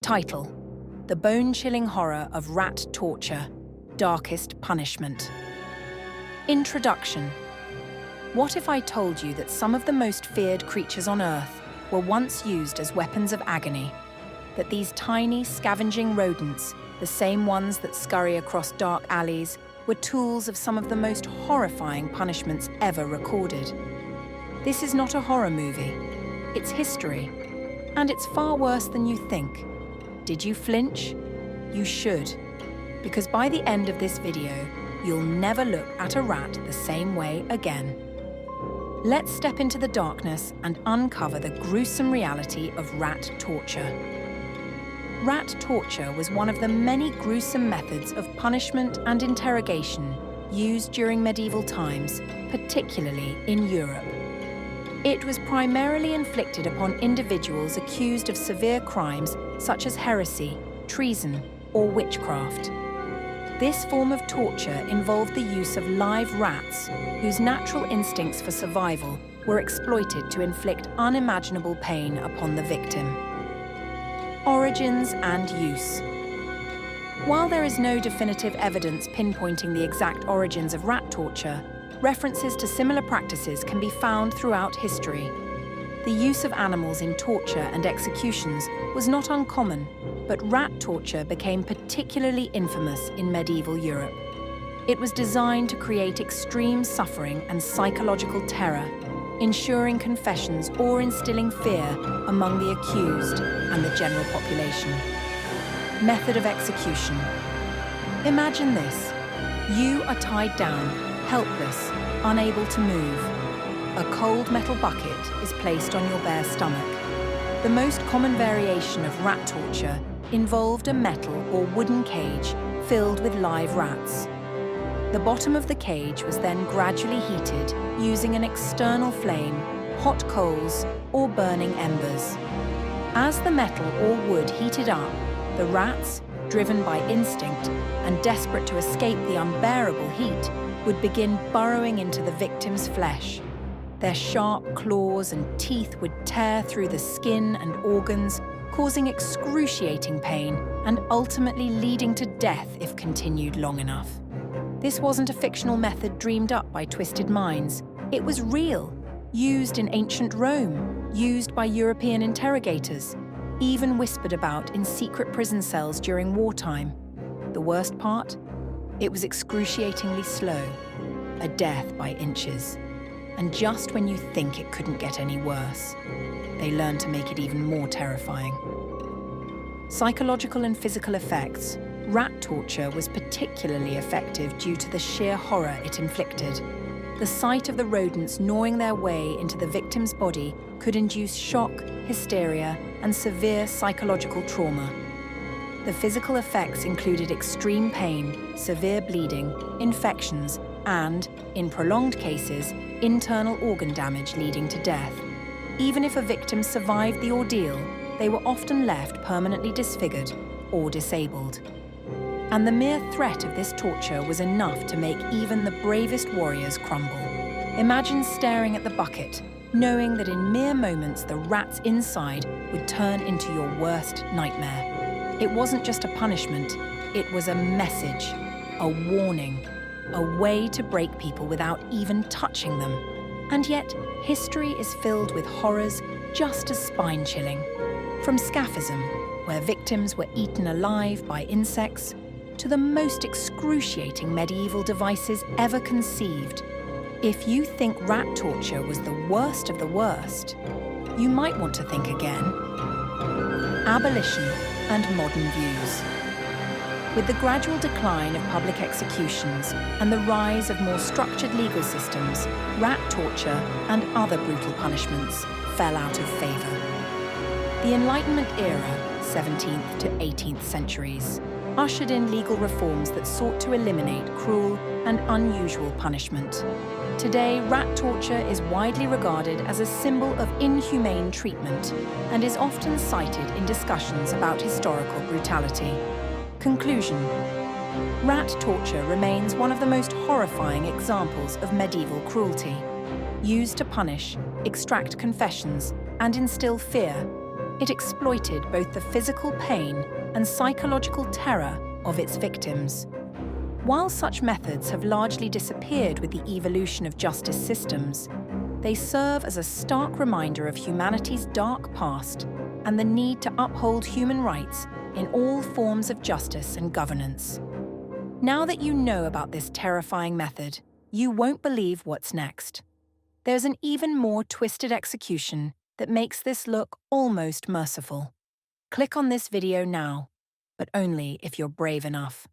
Title: The bone-chilling horror of rat torture, darkest punishment. Introduction. What if I told you that some of the most feared creatures on Earth were once used as weapons of agony? That these tiny, scavenging rodents, the same ones that scurry across dark alleys, were tools of some of the most horrifying punishments ever recorded. This is not a horror movie. It's history. And it's far worse than you think. Did you flinch? You should. Because by the end of this video, you'll never look at a rat the same way again. Let's step into the darkness and uncover the gruesome reality of rat torture. Rat torture was one of the many gruesome methods of punishment and interrogation used during medieval times, particularly in Europe. It was primarily inflicted upon individuals accused of severe crimes such as heresy, treason, or witchcraft. This form of torture involved the use of live rats, whose natural instincts for survival were exploited to inflict unimaginable pain upon the victim. Origins and use. While there is no definitive evidence pinpointing the exact origins of rat torture, references to similar practices can be found throughout history. The use of animals in torture and executions was not uncommon, but rat torture became particularly infamous in medieval Europe. It was designed to create extreme suffering and psychological terror, ensuring confessions or instilling fear among the accused and the general population. Method of execution. Imagine this. You are tied down, helpless, unable to move. A cold metal bucket is placed on your bare stomach. The most common variation of rat torture involved a metal or wooden cage filled with live rats. The bottom of the cage was then gradually heated using an external flame, hot coals, or burning embers. As the metal or wood heated up, the rats, driven by instinct and desperate to escape the unbearable heat, would begin burrowing into the victim's flesh. Their sharp claws and teeth would tear through the skin and organs, causing excruciating pain and ultimately leading to death if continued long enough. This wasn't a fictional method dreamed up by twisted minds. It was real, used in ancient Rome, used by European interrogators, even whispered about in secret prison cells during wartime. The worst part? It was excruciatingly slow, a death by inches. And just when you think it couldn't get any worse, they learned to make it even more terrifying. Psychological and physical effects. Rat torture was particularly effective due to the sheer horror it inflicted. The sight of the rodents gnawing their way into the victim's body could induce shock, hysteria, and severe psychological trauma. The physical effects included extreme pain, severe bleeding, infections, and, in prolonged cases, internal organ damage leading to death. Even if a victim survived the ordeal, they were often left permanently disfigured or disabled. And the mere threat of this torture was enough to make even the bravest warriors crumble. Imagine staring at the bucket, knowing that in mere moments the rats inside would turn into your worst nightmare. It wasn't just a punishment, it was a message, a warning, a way to break people without even touching them. And yet, history is filled with horrors just as spine-chilling. From scaphism, where victims were eaten alive by insects, to the most excruciating medieval devices ever conceived. If you think rat torture was the worst of the worst, you might want to think again. Abolition and modern views. With the gradual decline of public executions and the rise of more structured legal systems, rat torture and other brutal punishments fell out of favor. The Enlightenment era, 17th to 18th centuries, ushered in legal reforms that sought to eliminate cruel and unusual punishment. Today, rat torture is widely regarded as a symbol of inhumane treatment and is often cited in discussions about historical brutality. Conclusion. Rat torture remains one of the most horrifying examples of medieval cruelty. Used to punish, extract confessions, and instill fear, It exploited both the physical pain and psychological terror of its victims. While such methods have largely disappeared with the evolution of justice systems, they serve as a stark reminder of humanity's dark past and the need to uphold human rights in all forms of justice and governance. Now that you know about this terrifying method, you won't believe what's next. There's an even more twisted execution that makes this look almost merciful. Click on this video now, but only if you're brave enough.